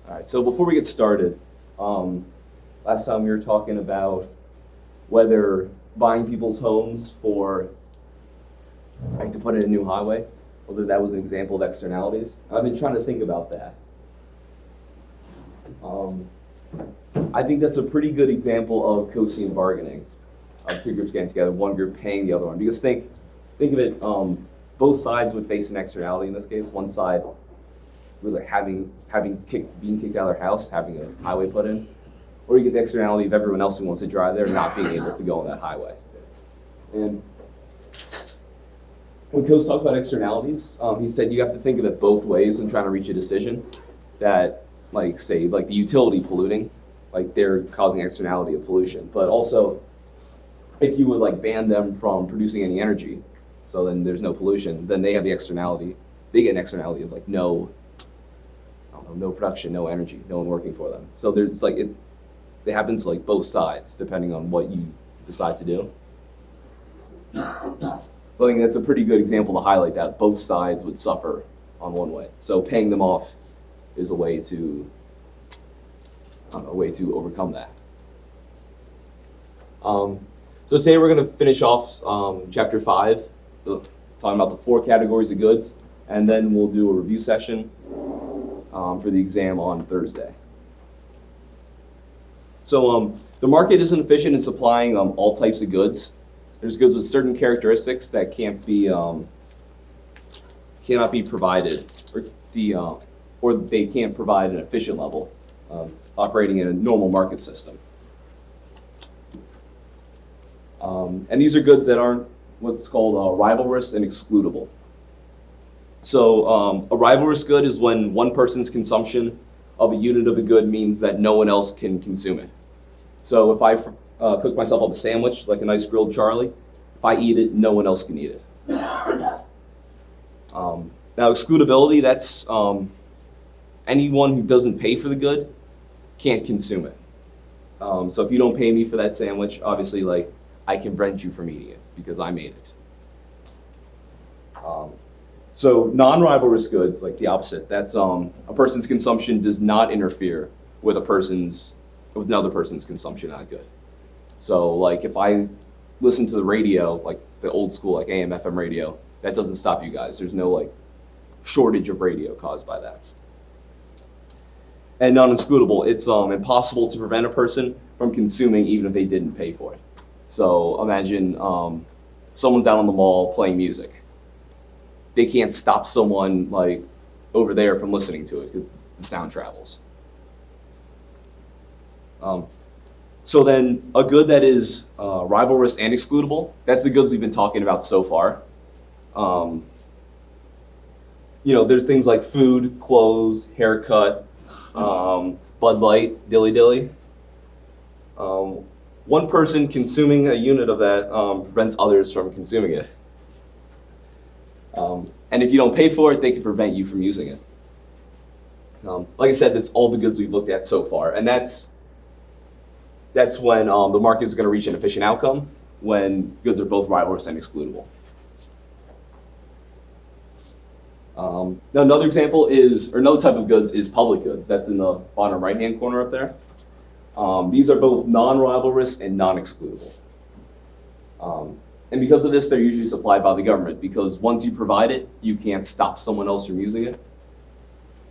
All right, so before we get started, last time we were talking about whether buying people's homes for, like, to put in a new highway, whether that was an example of externalities. I've been trying to think about that. I think that's a pretty good example of co-scene bargaining, of two groups getting together, one group paying the other one. Because think of it, both sides would face an externality in this case. One side really being kicked out of their house, having a highway put in, or you get the externality of everyone else who wants to drive there not being able to go on that highway. And when Coase talked about externalities, he said you have to think of it both ways in trying to reach a decision. That, like, say, like the utility polluting, like they're causing externality of pollution, but also if you would like ban them from producing any energy, so then there's no pollution, then they have the externality. They get an externality of like no production, no energy, no one working for them. So there's like it happens like both sides depending on what you decide to do. So I think that's a pretty good example to highlight that both sides would suffer on one way. So paying them off is a way to overcome that. So today we're going to finish off chapter 5, talking about the 4 categories of goods, and then we'll do a review session for the exam on Thursday. So the market isn't efficient in supplying all types of goods. There's goods with certain characteristics that cannot be provided, or they can't provide an efficient level operating in a normal market system. And these are goods that aren't what's called rivalrous and excludable. So a rivalrous good is when one person's consumption of a unit of a good means that no one else can consume it. So if I cook myself up a sandwich, like a nice grilled Charlie, if I eat it, no one else can eat it. Now excludability, that's anyone who doesn't pay for the good can't consume it. So if you don't pay me for that sandwich, obviously, like, I can prevent you from eating it because I made it. So non-rivalrous goods, like the opposite, that's a person's consumption does not interfere with another person's consumption of that good. So like if I listen to the radio, like the old school, like AM, FM radio, that doesn't stop you guys. There's no like shortage of radio caused by that. And non-excludable, it's impossible to prevent a person from consuming even if they didn't pay for it. So imagine someone's out on the mall playing music. They can't stop someone like over there from listening to it because the sound travels. So then a good that is rivalrous and excludable, that's the goods we've been talking about so far. There's things like food, clothes, haircut, Bud Light, Dilly Dilly. One person consuming a unit of that prevents others from consuming it. And if you don't pay for it, they can prevent you from using it. Like I said, that's all the goods we've looked at so far. And that's when the market is going to reach an efficient outcome, when goods are both rivalrous and excludable. Now another example another type of goods is public goods. That's in the bottom right-hand corner up there. These are both non-rivalrous and non-excludable. And because of this, they're usually supplied by the government, because once you provide it, you can't stop someone else from using it.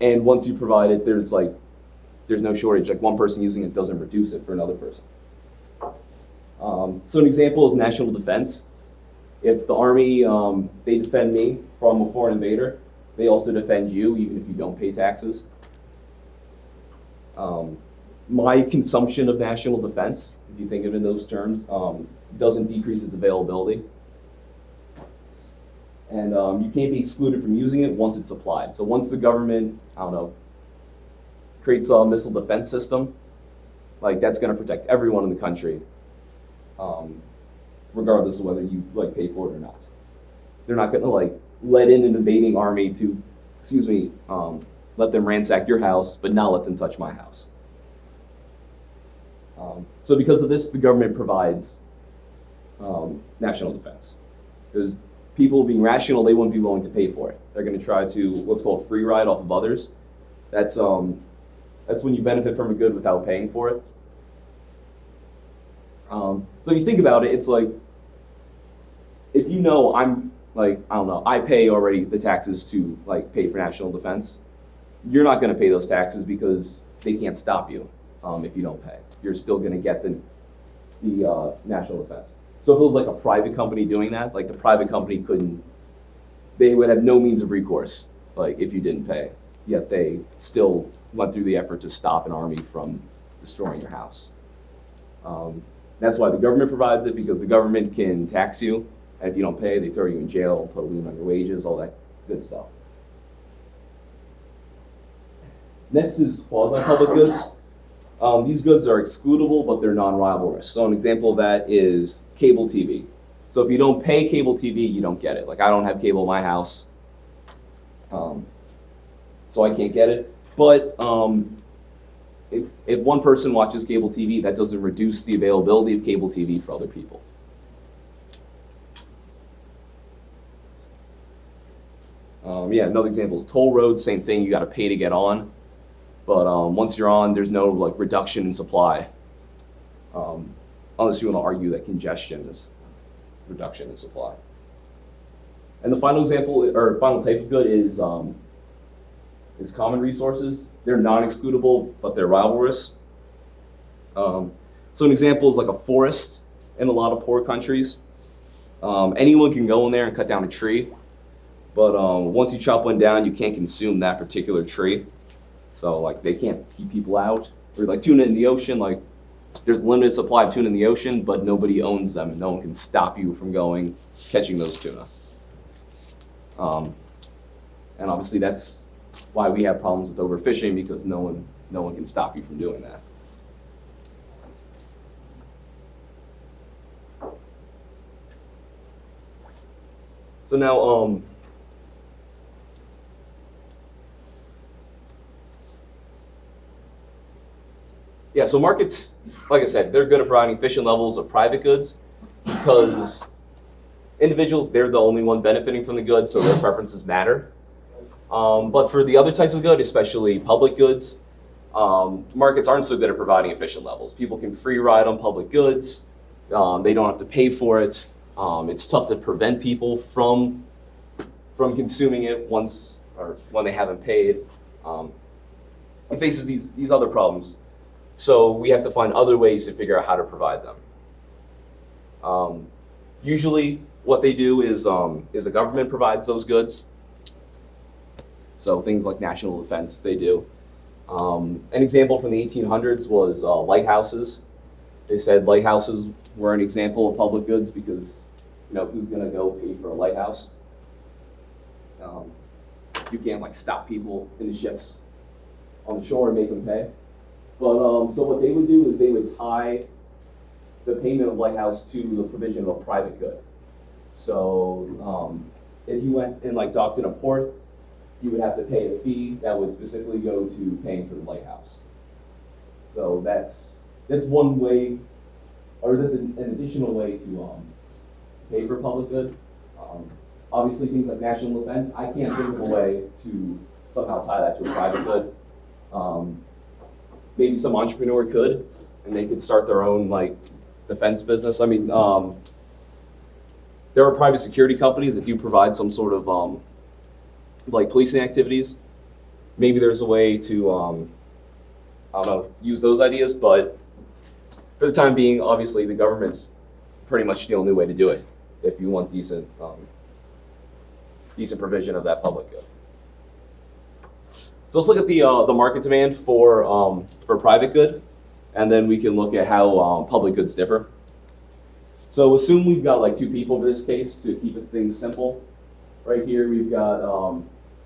And once you provide it, there's no shortage. Like one person using it doesn't reduce it for another person. So an example is national defense. If the army, they defend me from a foreign invader, they also defend you even if you don't pay taxes. My consumption of national defense, if you think of it in those terms, doesn't decrease its availability. And you can't be excluded from using it once it's applied. So once the government, creates a missile defense system, like that's going to protect everyone in the country, regardless of whether you like pay for it or not. They're not going to like let in an invading army to, let them ransack your house, but not let them touch my house. So because of this, the government provides national defense. Because people being rational, they wouldn't be willing to pay for it. They're going to try to what's called free ride off of others. That's That's when you benefit from a good without paying for it. So if you think about it, it's like, if you know I'm like, I don't know, I pay already the taxes to like pay for national defense, you're not going to pay those taxes because they can't stop you if you don't pay. You're still going to get the national defense. So if it was like a private company doing that, like the private company couldn't, they would have no means of recourse, like if you didn't pay. Yet they still went through the effort to stop an army from destroying your house. That's why the government provides it, because the government can tax you, and if you don't pay, they throw you in jail, put a lien on your wages, all that good stuff. Next is quasi-public goods. These goods are excludable, but they're non-rival risks. So an example of that is cable TV. So if you don't pay cable TV, you don't get it. Like I don't have cable in my house, so I can't get it. But if one person watches cable TV, that doesn't reduce the availability of cable TV for other people. Yeah, another example is toll roads. Same thing, you got to pay to get on. But once you're on, there's no like reduction in supply, unless you want to argue that congestion is reduction in supply. And the final example, or final type of good is common resources. They're non-excludable, but they're rival risks. So an example is like a forest in a lot of poor countries. Anyone can go in there and cut down a tree, but once you chop one down, you can't consume that particular tree. So like they can't keep people out. Or like tuna in the ocean, like there's limited supply of tuna in the ocean, but nobody owns them and no one can stop you from going catching those tuna. And obviously that's why we have problems with overfishing, because no one can stop you from doing that. So now yeah, so markets, like I said, they're good at providing efficient levels of private goods because individuals, they're the only one benefiting from the goods, so their preferences matter. But for the other types of good, especially public goods, markets aren't so good at providing efficient levels. People can free ride on public goods. They don't have to pay for it. It's tough to prevent people from consuming it once or when they haven't paid. It faces these other problems. So we have to find other ways to figure out how to provide them. Usually what they do is the government provides those goods. So things like national defense, they do. An example from the 1800s was lighthouses. They said lighthouses were an example of public goods because, you know, who's gonna go pay for a lighthouse? You can't like stop people in the ships on the shore and make them pay. But so what they would do is they would tie the payment of lighthouse to the provision of a private good. So if you went and like docked in a port, you would have to pay a fee that would specifically go to paying for the lighthouse. So that's one way, or that's an additional way to pay for public good. Obviously, things like national defense, I can't think of a way to somehow tie that to a private good. Maybe some entrepreneur could, and they could start their own like defense business. I mean, there are private security companies that do provide some sort of like policing activities. Maybe there's a way to, I don't know, use those ideas, but for the time being, obviously the government's pretty much the only way to do it if you want decent provision of that public good. So let's look at the market demand for private good, and then we can look at how public goods differ. So assume we've got like two people in this case to keep things simple. Right here we've got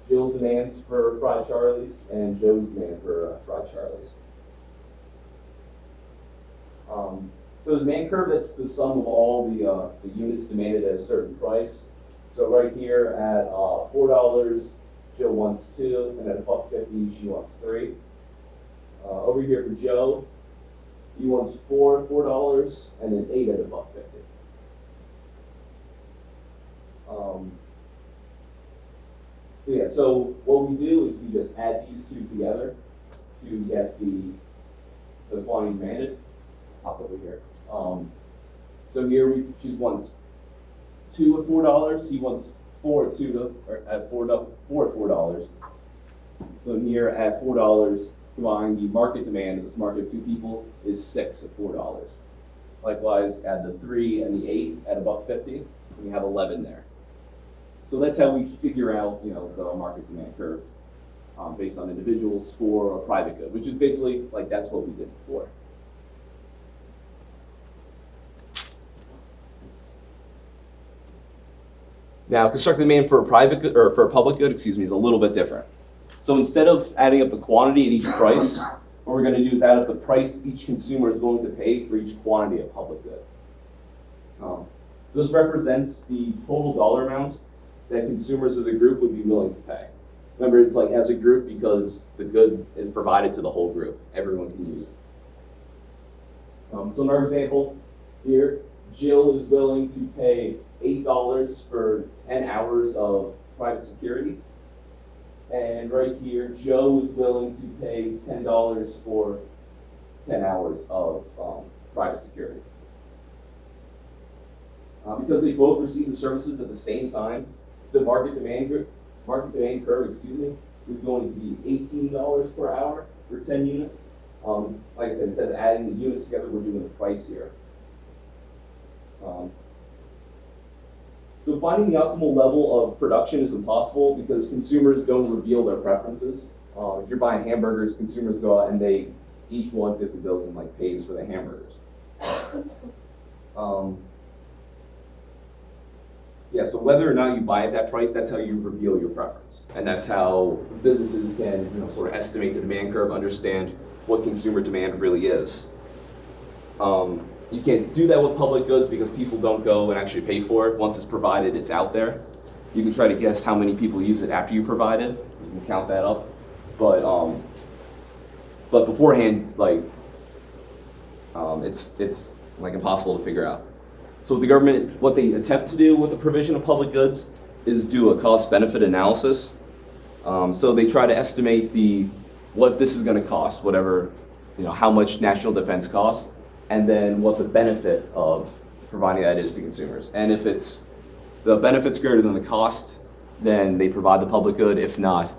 Jill's demands for fried Charlies and Joe's demand for fried Charlies. So the demand curve, that's the sum of all the units demanded at a certain price. So right here at $4, Joe wants 2, and at $1.50, she wants 3. Over here for Joe, he wants $4, and then 8 at $1.50. So yeah, so what we do is we just add these two together. to get the quantity demanded. Hop over here. So here she wants 2 at $4. He wants 4 at $4. So here at $4, combine the market demand of this market of 2 people is 6 at $4. Likewise, add the 3 and the 8 at $1.50, and we have 11 there. So that's how we figure out, the market demand curve based on individuals for a private good, which is basically like that's what we did before. Now, constructed demand for a private good or for a public good, is a little bit different. So instead of adding up the quantity at each price, what we're going to do is add up the price each consumer is willing to pay for each quantity of public good. This represents the total dollar amount that consumers as a group would be willing to pay. Remember, it's like as a group because the good is provided to the whole group. Everyone can use it. So another example here, Jill is willing to pay $8 for 10 hours of private security. And right here, Joe is willing to pay $10 for 10 hours of private security. Because they both receive the services at the same time, the market demand curve, is going to be $18 per hour for 10 units. Like I said, instead of adding the units together, we're doing the price here. So finding the optimal level of production is impossible because consumers don't reveal their preferences. If you're buying hamburgers, consumers go out and each one physically goes and pays for the hamburgers. So whether or not you buy at that price, that's how you reveal your preference. And that's how businesses can sort of estimate the demand curve, understand what consumer demand really is. You can't do that with public goods because people don't go and actually pay for it. Once it's provided, it's out there. You can try to guess how many people use it after you provide it. You can count that up. But beforehand, it's impossible to figure out. So the government, what they attempt to do with the provision of public goods is do a cost-benefit analysis. So they try to estimate what this is going to cost, how much national defense costs, and then what the benefit of providing that is to consumers. And if the benefit's greater than the cost, then they provide the public good. If not,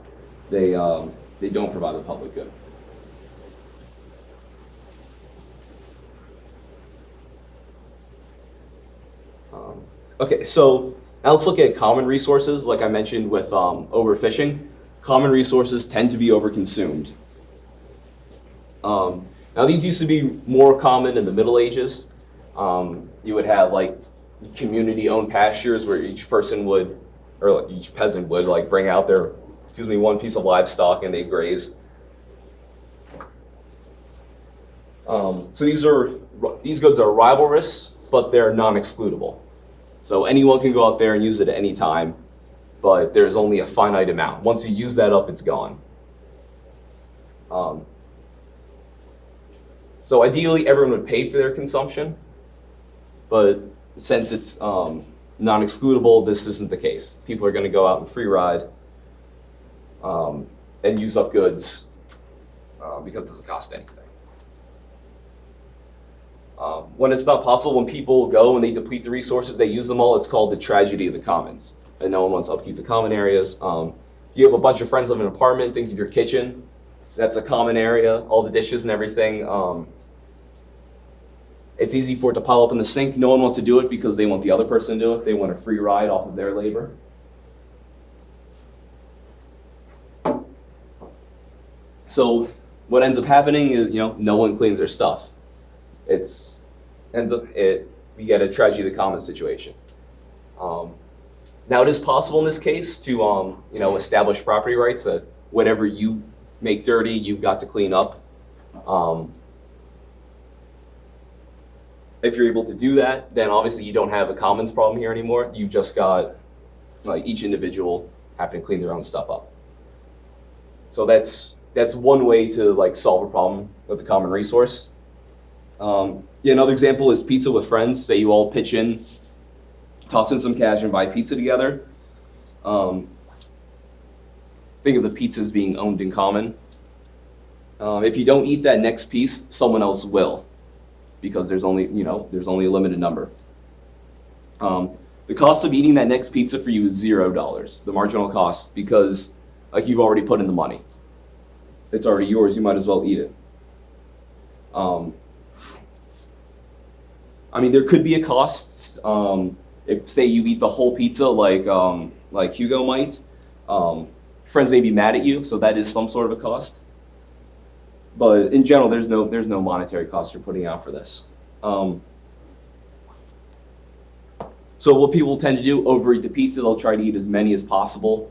they don't provide the public good. Okay, so now let's look at common resources. Like I mentioned with overfishing, common resources tend to be overconsumed. Now these used to be more common in the Middle Ages. You would have community-owned pastures where each person would, or each peasant would bring out their, one piece of livestock and they'd graze. So these goods are rivalrous, but they're non-excludable. So anyone can go out there and use it at any time, but there's only a finite amount. Once you use that up, it's gone. So ideally, everyone would pay for their consumption, but since it's non-excludable, this isn't the case. People are going to go out and free ride and use up goods because it doesn't cost anything. When it's not possible, when people go and they deplete the resources, they use them all, it's called the tragedy of the commons. And no one wants to upkeep the common areas. You have a bunch of friends live in an apartment, think of your kitchen. That's a common area, all the dishes and everything. It's easy for it to pile up in the sink. No one wants to do it because they want the other person to do it. They want a free ride off of their labor. So what ends up happening is, no one cleans their stuff. We get a tragedy of the commons situation. Now it is possible in this case to establish property rights that whatever you make dirty, you've got to clean up. If you're able to do that, then obviously you don't have a commons problem here anymore. You've just got each individual having to clean their own stuff up. So that's one way to solve a problem with the common resource. Another example is pizza with friends. Say you all pitch in, toss in some cash and buy pizza together. Think of the pizzas being owned in common. If you don't eat that next piece, someone else will, because there's only a limited number. The cost of eating that next pizza for you is $0, the marginal cost, because like you've already put in the money. It's already yours. You might as well eat it. I mean, there could be a cost. If say you eat the whole pizza, like Hugo might, friends may be mad at you, so that is some sort of a cost. But in general, there's no monetary cost you're putting out for this. So what people tend to do, overeat the pizza. They'll try to eat as many as possible,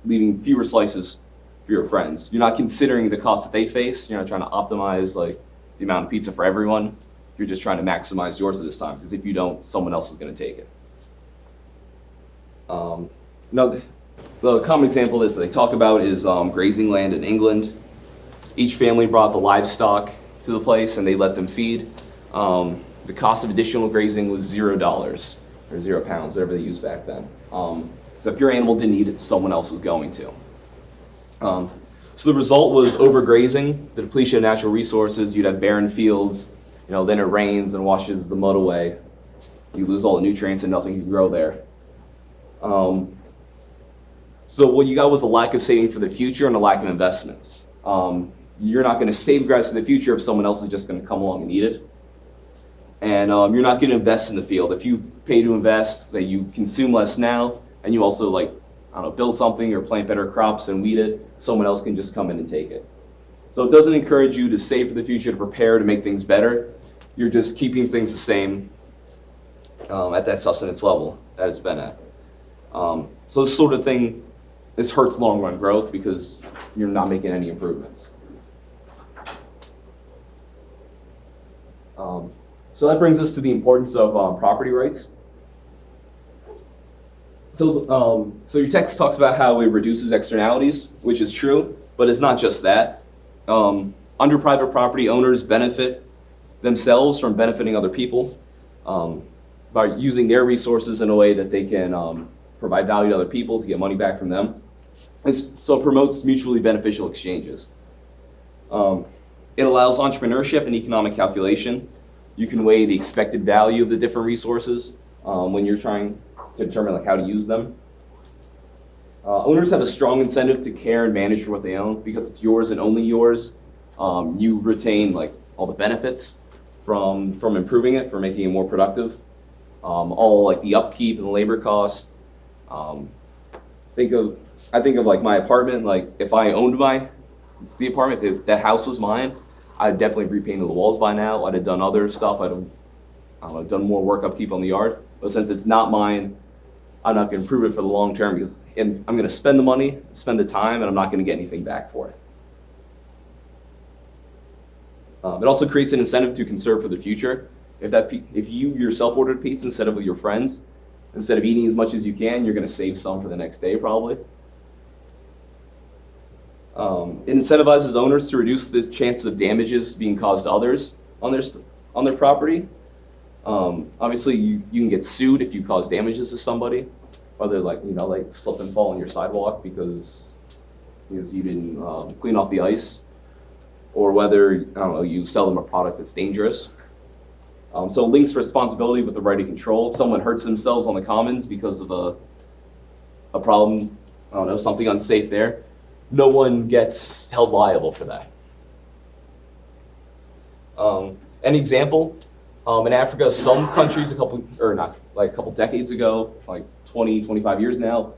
leaving fewer slices for your friends. You're not considering the cost that they face. You're not trying to optimize like the amount of pizza for everyone. You're just trying to maximize yours at this time, because if you don't, someone else is going to take it. Now, the common example of this that they talk about is grazing land in England. Each family brought the livestock to the place and they let them feed. The cost of additional grazing was $0 or £0, whatever they used back then. So if your animal didn't eat it, someone else was going to. So the result was overgrazing, the depletion of natural resources. You'd have barren fields, then it rains and washes the mud away. You lose all the nutrients and nothing can grow there. So what you got was a lack of saving for the future and a lack of investments. You're not going to save grass in the future if someone else is just going to come along and eat it. And you're not going to invest in the field. If you pay to invest, say you consume less now, and you also build something or plant better crops and weed it, someone else can just come in and take it. So it doesn't encourage you to save for the future, to prepare to make things better. You're just keeping things the same at that sustenance level that it's been at. So this sort of thing, this hurts long run growth because you're not making any improvements. So that brings us to the importance of property rights. So your text talks about how it reduces externalities, which is true, but it's not just that. Under private property, owners benefit themselves from benefiting other people by using their resources in a way that they can provide value to other people to get money back from them. So it promotes mutually beneficial exchanges. It allows entrepreneurship and economic calculation. You can weigh the expected value of the different resources when you're trying to determine how to use them. Owners have a strong incentive to care and manage for what they own because it's yours and only yours. You retain all the benefits from improving it, from making it more productive. All the upkeep and the labor costs. I think of my apartment. If I owned the apartment, if that house was mine, I'd definitely repainted the walls by now. I'd have done other stuff. I'd done more work upkeep on the yard. But since it's not mine, I'm not going to improve it for the long term because I'm going to spend the money, spend the time, and I'm not going to get anything back for it. It also creates an incentive to conserve for the future. If you yourself ordered pizza instead of with your friends, instead of eating as much as you can, you're going to save some for the next day probably. It incentivizes owners to reduce the chances of damages being caused to others on their property. Obviously, you can get sued if you cause damages to somebody, whether slip and fall on your sidewalk because you didn't clean off the ice, or whether you sell them a product that's dangerous. So it links responsibility with the right of control. If someone hurts themselves on the commons because of a problem, something unsafe there, no one gets held liable for that. An example, in Africa, some countries a couple decades ago, 20, 25 years now,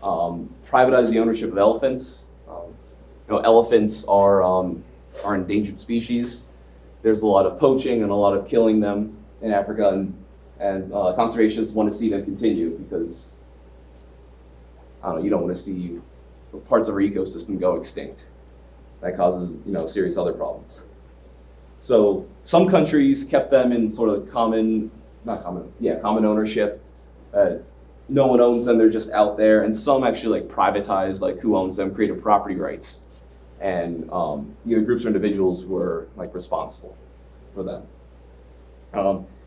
privatized the ownership of elephants. Elephants are endangered species. There's a lot of poaching and a lot of killing them in Africa, and conservationists want to see them continue because you don't want to see parts of our ecosystem go extinct. That causes serious other problems. So some countries kept them in sort of common ownership. No one owns them; they're just out there. And some actually privatized who owns them, created property rights, and groups or individuals were responsible for them.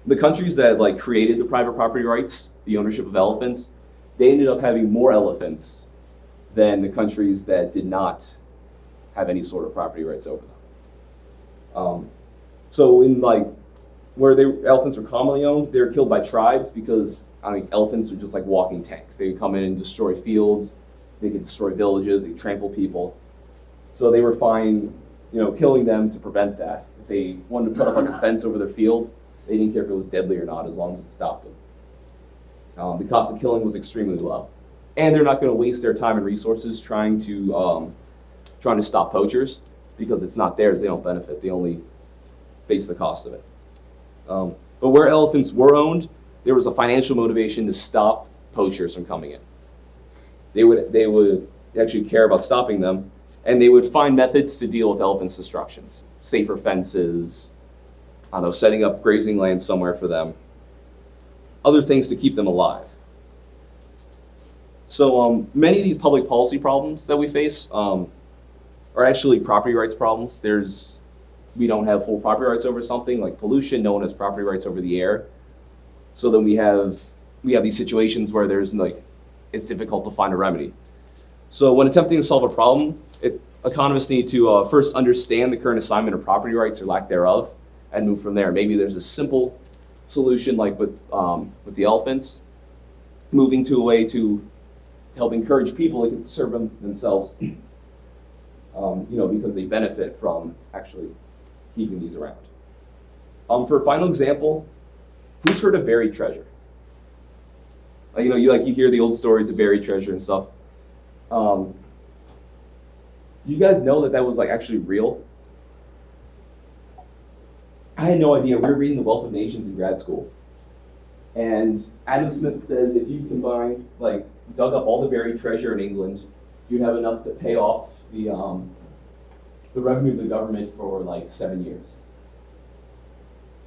The countries that created the private property rights, the ownership of elephants, they ended up having more elephants than the countries that did not have any sort of property rights over them. So in like where elephants were commonly owned, they were killed by tribes because elephants are just like walking tanks. They would come in and destroy fields, they could destroy villages, they could trample people. So they were fine, killing them to prevent that. If they wanted to put up like a fence over their field, they didn't care if it was deadly or not, as long as it stopped them. The cost of killing was extremely low, and they're not going to waste their time and resources trying to stop poachers because it's not theirs. They don't benefit. They only face the cost of it. But where elephants were owned, there was a financial motivation to stop poachers from coming in. They would actually care about stopping them, and they would find methods to deal with elephants' destructions. Safer fences, setting up grazing land somewhere for them, other things to keep them alive. So many of these public policy problems that we face are actually property rights problems. We don't have full property rights over something like pollution. No one has property rights over the air. So then we have these situations where it's difficult to find a remedy. So when attempting to solve a problem, economists need to first understand the current assignment of property rights or lack thereof, and move from there. Maybe there's a simple solution like with the elephants, moving to a way to help encourage people to serve themselves, because they benefit from actually keeping these around. For a final example, who's heard of buried treasure? You hear the old stories of buried treasure and stuff. You guys know that was actually real? I had no idea. We were reading The Wealth of Nations in grad school. And Adam Smith says if you combine, dug up all the buried treasure in England, you'd have enough to pay off the revenue of the government for 7 years.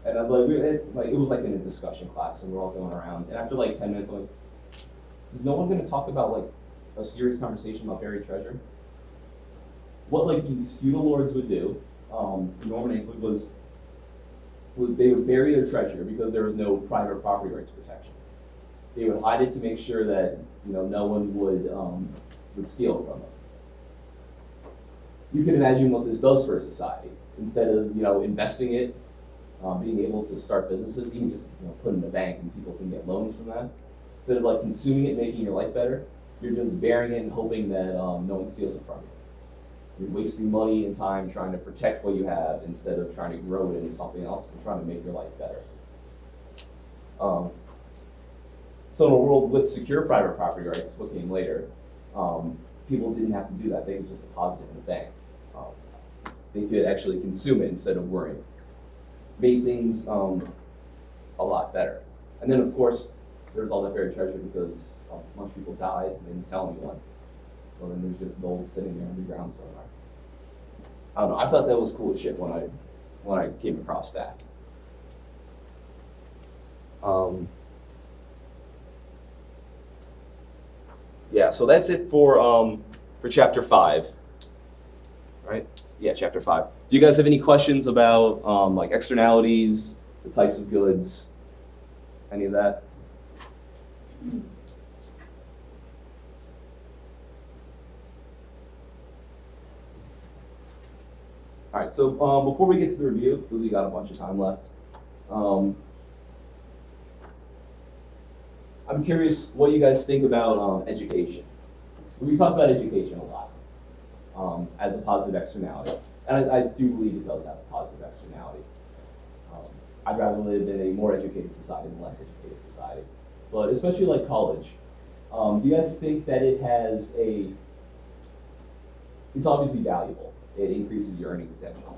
And I'm it was in a discussion class, and we're all going around. And after 10 minutes, I'm like, is no one going to talk about a serious conversation about buried treasure? What these feudal lords would do, in Norman England, was they would bury their treasure because there was no private property rights protection. They would hide it to make sure that no one would steal from them. You can imagine what this does for a society. Instead of investing it, being able to start businesses, even just put it in a bank and people can get loans from that. Instead of consuming it, making your life better, you're just burying it and hoping that no one steals it from you. You're wasting money and time trying to protect what you have instead of trying to grow it into something else and trying to make your life better. So in a world with secure private property rights, what came later, people didn't have to do that. They could just deposit it in the bank. They could actually consume it instead of worrying. Made things a lot better. And then, of course, there's all that buried treasure because a bunch of people died and didn't tell anyone. So then there's just gold sitting there underground somewhere. I don't know. I thought that was cool as shit when I came across that. Yeah, so that's it for chapter 5. Right? Yeah, chapter 5. Do you guys have any questions about externalities, the types of goods, any of that? All right, so before we get to the review, because we got a bunch of time left, I'm curious what you guys think about education. We talk about education a lot as a positive externality, and I do believe it does have a positive externality. I'd rather live in a more educated society than less educated society, but especially college. Do you guys think that it's obviously valuable? It increases your earning potential.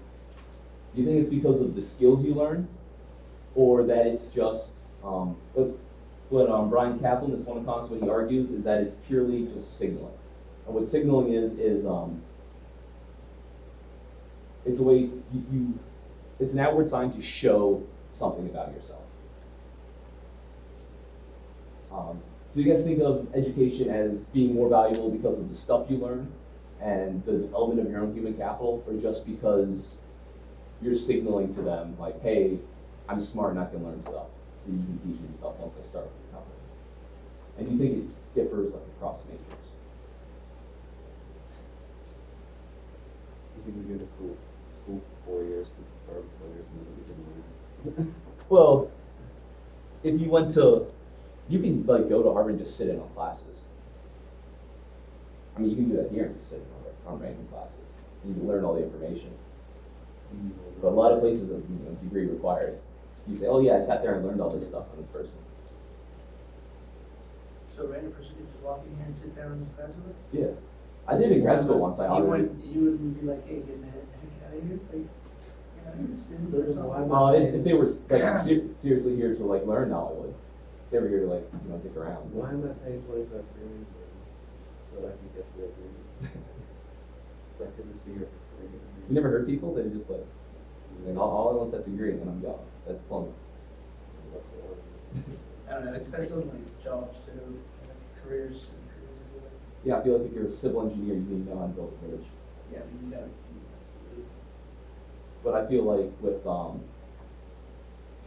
Do you think it's because of the skills you learn, or that it's just what Brian Kaplan, this one economist, what he argues is that it's purely just signaling. And what signaling is it's a way it's an outward sign to show something about yourself. So you guys think of education as being more valuable because of the stuff you learn and the development of your own human capital, or just because you're signaling to them hey, I'm smart and I can learn stuff, so you can teach me stuff once I start with the company? And you think it differs across majors? think we go to school for 4 years to start with 4 years and then we can learn. Well, if you went to, you can like go to Harvard and just sit in on classes. I mean, you can do that here and just sit in on random classes. You can learn all the information. But a lot of places are, degree required. You say, oh yeah, I sat there and learned all this stuff on this person. So a random person could just walk in here and sit down in this class with us? Yeah. I did in grad school once. I already. You wouldn't be like, hey, get the heck out of here? Like, this or something? If they were like seriously here to like learn, now I would. If they were here to like dick around. Why am I paying 25 grand so that I can get the degree? So I could just be here for free. You never heard people? They just like all I want is that degree and then I'm gone. That's plumbing. That's what I don't know, it depends on like jobs too, and careers. Yeah, I feel like if you're a civil engineer, you need to know how to build a bridge. Yeah, I mean, But I feel like with if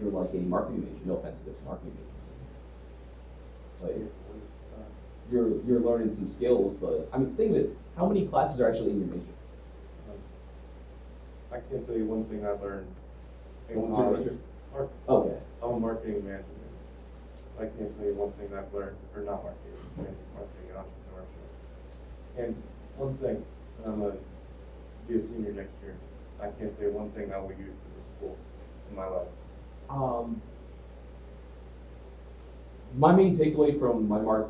you're like a marketing major, no offense to marketing majors, like you're learning some skills, but I mean, think of it. How many classes are actually in your major? I can't tell you one thing I learned in What was your college. major? Mark- Okay. I'm a marketing management. I can't tell you one thing I've learned, or not marketing, marketing and entrepreneurship. And one thing, I'm gonna be a senior next year. I can't tell you one thing I will use for the school in my life. My main takeaway from my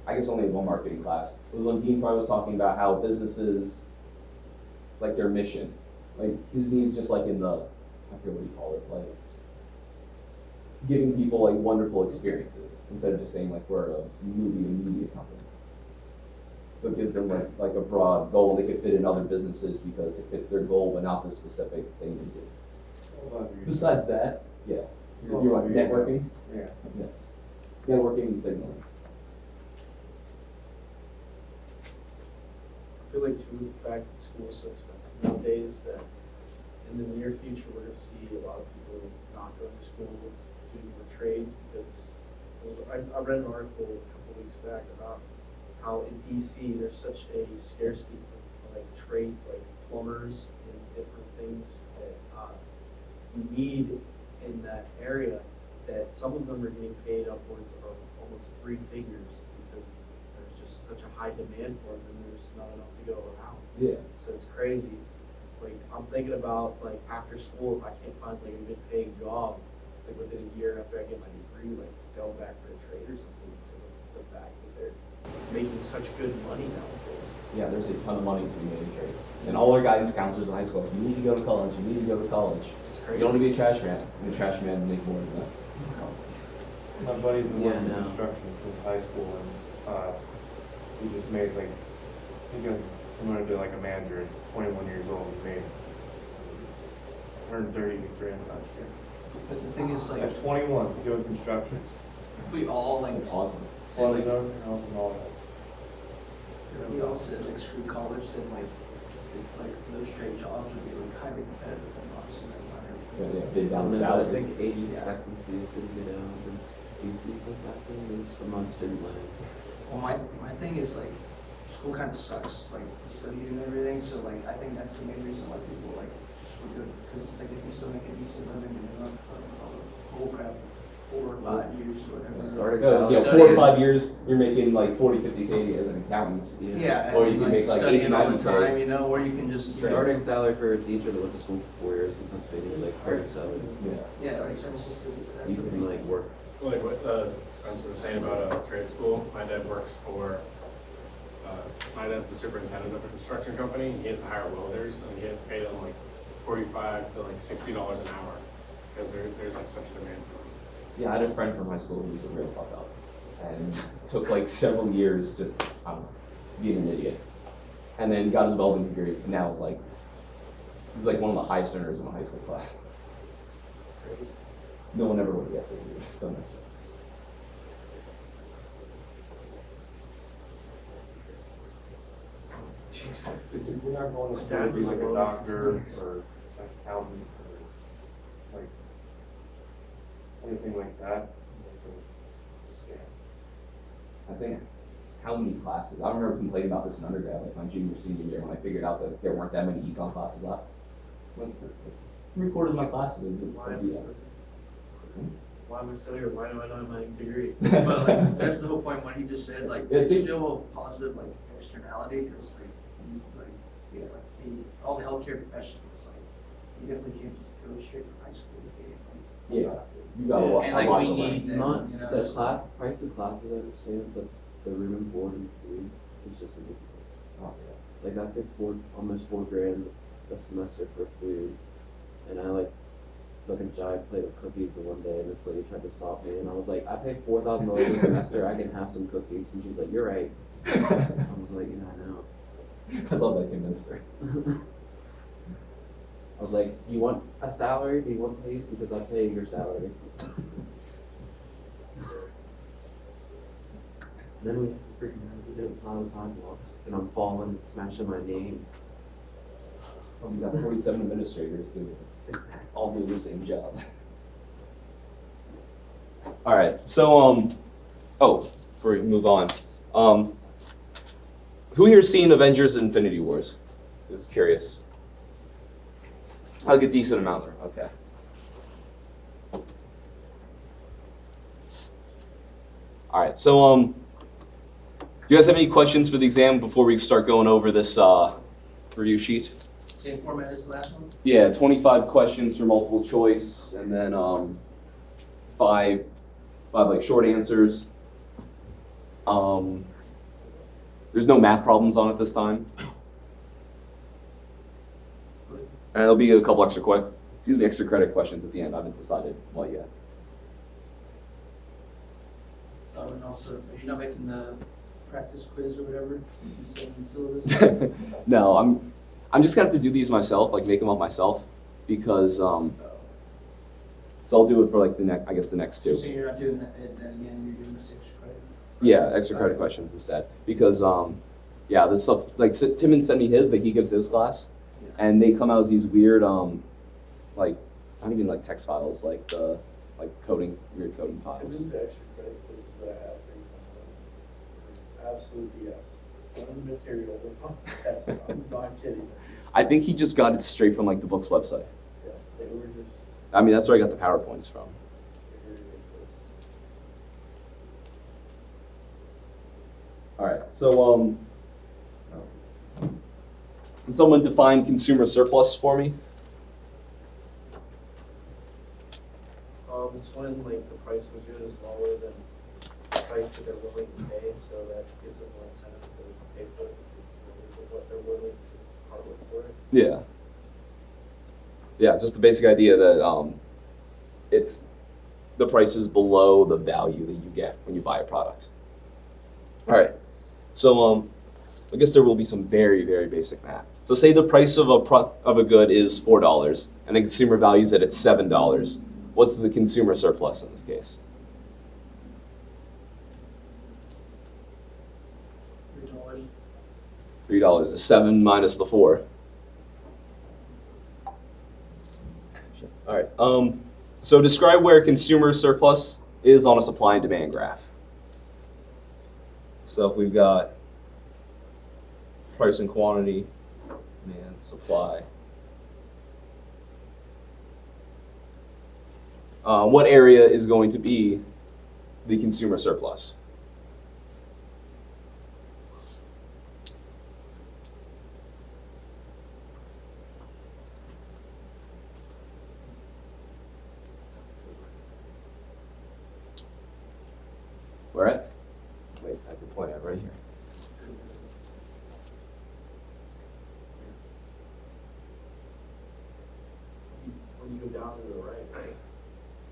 I guess only one marketing class, was when Dean Fry was talking about how businesses, like their mission, like Disney is just like in the, I forget what you call it, like giving people like wonderful experiences instead of just saying like we're a movie and media company. So it gives them like a broad goal. They could fit in other businesses because it fits their goal, but not the specific thing they do. Besides that, yeah, you're like networking. Yeah. Yes. Networking and signaling. I feel like too, the fact that school is so expensive nowadays that in the near future, we're gonna see a lot of people not going to school doing more trades because I read an article a couple weeks back about how in DC, there's such a scarcity for like trades like plumbers and different things that you need in that area, that some of them are getting paid upwards of almost 3 figures because there's just such a high demand for them and there's not enough to go around. Yeah. So it's crazy. Like I'm thinking about like after school, if I can't find like a good paying job, like within a year after I get my degree, like go back for a trade or something because of the fact that they're making such good money nowadays. Yeah, there's a ton of money to be made in trades. And all our guidance counselors in high school, you need to go to college, you need to go to college. It's You crazy. don't want to be a trash man. And a trash man make more than that. My buddy's been Yeah, working in no. construction since high school, and he just made like, he got promoted to like a manager at 21 years old. He made 130 grand last year. But the thing is, like, At 21, doing construction. if we all like, That's awesome. say, like, House and all that. if we all said like screw college, then like no straight jobs would be like highly competitive and obviously like not everybody. Yeah, bid down the I salaries. think age expectancy is gonna go down. Do you see what's happening? At least for my student life. Well, my thing is like, school kind of sucks, like studying and everything, so like, I think that's the main reason why people like, just were good, because it's like they can still make a decent living and they're not all the whole crap 4 or 5 years or whatever. Starting Yeah, salary. 4 or 5 years, you're making like 40, 50K as an accountant. Yeah, Or and, you can make, like, studying 80, all the 90K. time, you know, or you can just. Starting salary for a teacher that went to school for 4 years in Pennsylvania is like 37. Yeah. Yeah, like that's just. That's You the can thing. like work. Like what Spencer was saying about a trade school, my dad works for, my dad's the superintendent of a construction company. He has to hire welders and he has to pay them like $45 to like $60 an hour because there's like such a demand for them. Yeah, I had a friend from high school who was a real fuck up. And took like several years just, I don't know, being an idiot. And then got his welding degree, and now like, he's like one of the highest earners in the high school class. No one ever would have guessed it. He's done this. If you're not going to school to be like a doctor or an accountant or like anything like that, it's a scam. I think how many classes. I remember complaining about this in undergrad, like my junior, senior year, when I figured out that there weren't that many econ classes left. Like, 3/4 of my classes would Why am be I still here? Why do I not have my degree? But like, that's the whole point, what he just said, like, Yeah, I it's think- still a positive, like, externality, because yeah, like, all the healthcare professionals, like, you definitely can't just go straight from high school to get, like. Yeah. You got a lot, And a like, lot we to learn. need It's them, not, you know, the so- class, price of classes, I understand, but the room and board and food is just ridiculous. Oh, Like, I paid almost $4,000 a semester for food, and I like took a giant plate of cookies the one day, and this lady tried to stop me, and I was like, I paid $4,000 a semester, I can have some cookies, and she's like, you're right. I was like, yeah, I know. I love that convinced her. I was like, do you want a salary? Do you want paid? Because I pay your salary. Then we have to freaking resident plow the sidewalks, and I'm falling and smashing my name. We got 47 administrators who Exactly. all do the same job. All right, so before we move on, who here's seen Avengers: Infinity Wars? Just curious. Like a decent amount there. Okay. All right, so do you guys have any questions for the exam before we start going over this review sheet? Same format as the last one? Yeah, 25 questions for multiple choice, and then five like short answers. There's no math problems on it this time, and there'll be a couple extra extra credit questions at the end. I haven't decided what yet. Oh, and also, are you not making the practice quiz or whatever? You said in the syllabus? No, I'm just gonna have to do these myself, like make them up myself, because so I'll do it for like the next So two. you're not doing that, then again, you're doing the 6 credit? Yeah, extra credit questions instead, because yeah, this stuff like Timon sent me his that he gives his class, and they come out as these weird like not even like text files, like the weird coding files. Timmons extra credit quizzes that I have for econ, absolute BS. None of the material was on the test, I'm not kidding. I think he just got it straight from like the book's website. Yeah, they were just, I mean, that's where I got the PowerPoints from. they were ridiculous. All right, so can someone define consumer surplus for me? It's when like the price of a good is lower than the price that they're willing to pay, so that gives them more incentive to pay for it, because of what they're willing to part with for it. Yeah. Yeah, just the basic idea that it's the price is below the value that you get when you buy a product. All right, so I guess there will be some very, very basic math. So say the price of a good is $4, and the consumer values it at $7. What's the consumer surplus in this case? $3. $3 is 7 minus the 4. All right. So describe where consumer surplus is on a supply and demand graph. So if we've got price and quantity, demand, supply. What area is going to be the consumer surplus? Where at? Wait, I can point at right here. When you go down to the right,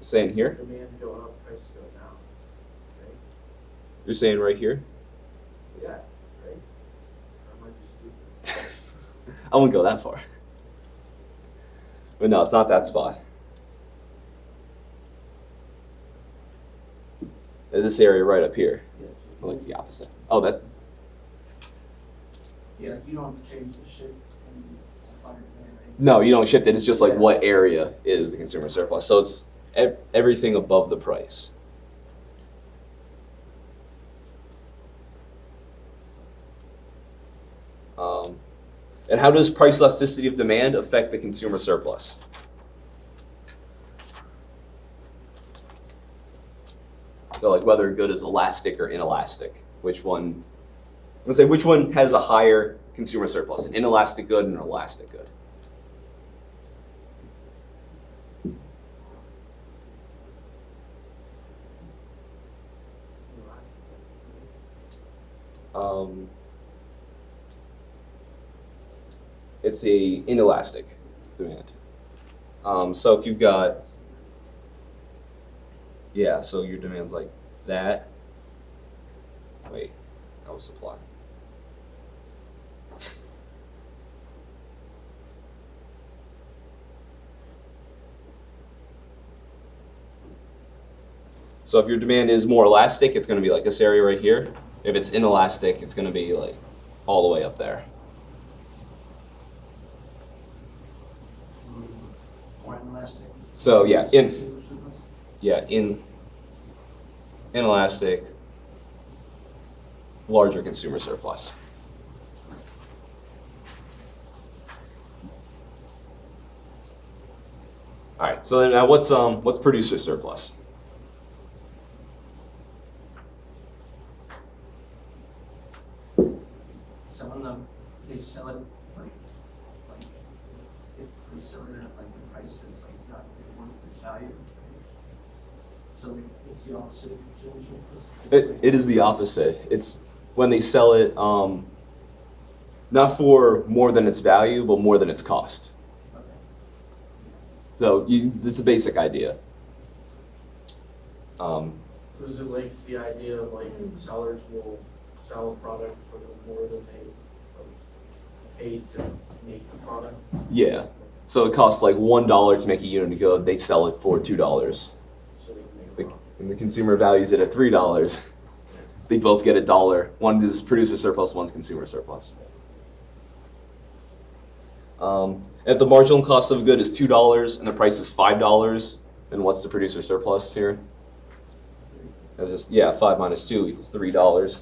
Saying here? demand go up, prices go down, right? You're saying right here? Yeah, right? I might be stupid. I wouldn't go that far. But no, it's not that spot. This area right up here. I like the opposite. Oh, that's Yeah, you don't have to change the shift and supply and demand, right? no, you don't shift it. It's just like what area is the consumer surplus. So it's everything above the price. And how does price elasticity of demand affect the consumer surplus? So like whether a good is elastic or inelastic, which one, let's say which one has a higher consumer surplus, an inelastic good and an elastic good? It's a inelastic demand. So if you've got, yeah, so your demand's like that. Wait, that was supply. So if your demand is more elastic, it's going to be like this area right here. If it's inelastic, it's going to be like all the way up there. Or inelastic. So yeah, inelastic, larger consumer surplus. All right. So then now what's producer surplus? So when they sell it, like, if they sell it at like the price that's like not worth its value. So like, it's the opposite of consumer surplus. It's like- It is the opposite. It's when they sell it not for more than its value, but more than its cost. Okay. So it's a basic idea. So is it like the idea of like sellers will sell a product for more than they paid to make the product? Yeah. So it costs like $1 to make a unit of good. They sell it for $2. So they can make a The, profit. and the consumer values it at $3. They both get $1. One is producer surplus, one's consumer surplus. If the marginal cost of a good is $2 and the price is $5, then what's the producer surplus here? That's just, yeah, 5 minus 2 equals $3.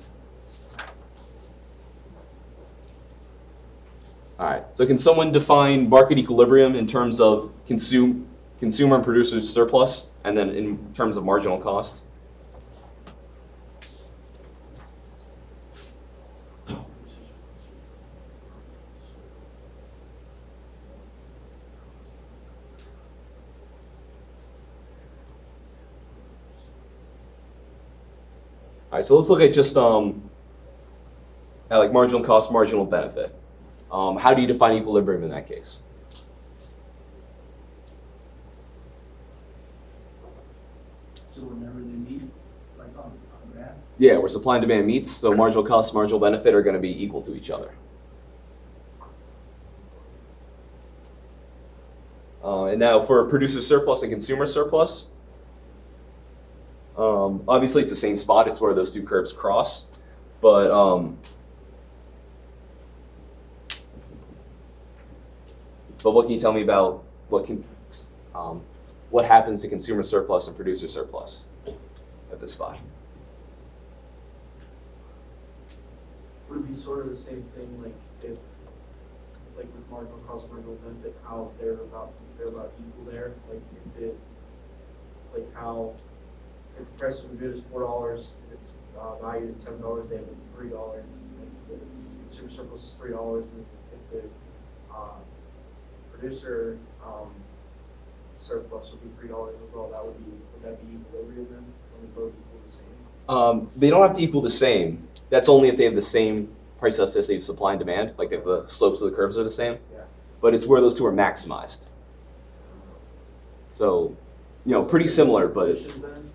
All right, so can someone define market equilibrium in terms of consumer and producer surplus, and then in terms of marginal cost? All right, so let's look at just at like marginal cost, marginal benefit. How do you define equilibrium in that case? So whenever they meet, like on graph. Yeah, where supply and demand meets, so marginal cost, marginal benefit are going to be equal to each other. And now for producer surplus and consumer surplus, obviously it's the same spot. It's where those two curves cross, but what can you tell me about what happens to consumer surplus and producer surplus at this spot? Would it be sort of the same thing, like if, like with marginal cost, marginal benefit, how they're about equal there? Like if it, like how, if the price of a good is $4, if it's valued at $7, they have a $3. Like the consumer surplus is $3, and if the producer surplus would be $3 as well, would that be equilibrium then? When they both equal the same? They don't have to equal the same. That's only if they have the same price elasticity of supply and demand, like if the slopes of the curves are the same. Yeah. But it's where those two are maximized. So, pretty similar, but it's, Efficient then?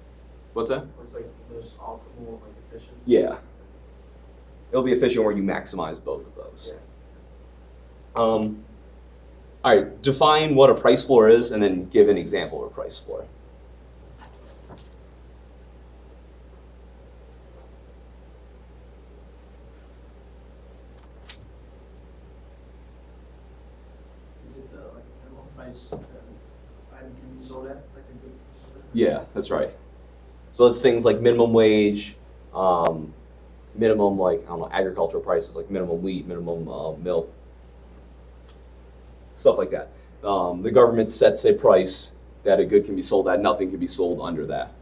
what's that? Or it's like the most optimal, like efficient? Yeah. It'll be efficient where you maximize both of those. Yeah. All right, define what a price floor is and then give an example of a price floor. Is it the like minimum price that item can be sold at, like a good? Yeah, that's right. So it's things like minimum wage, minimum, like, I don't know, agricultural prices, like minimum wheat, minimum milk, stuff like that. The government sets a price that a good can be sold at, nothing can be sold under that.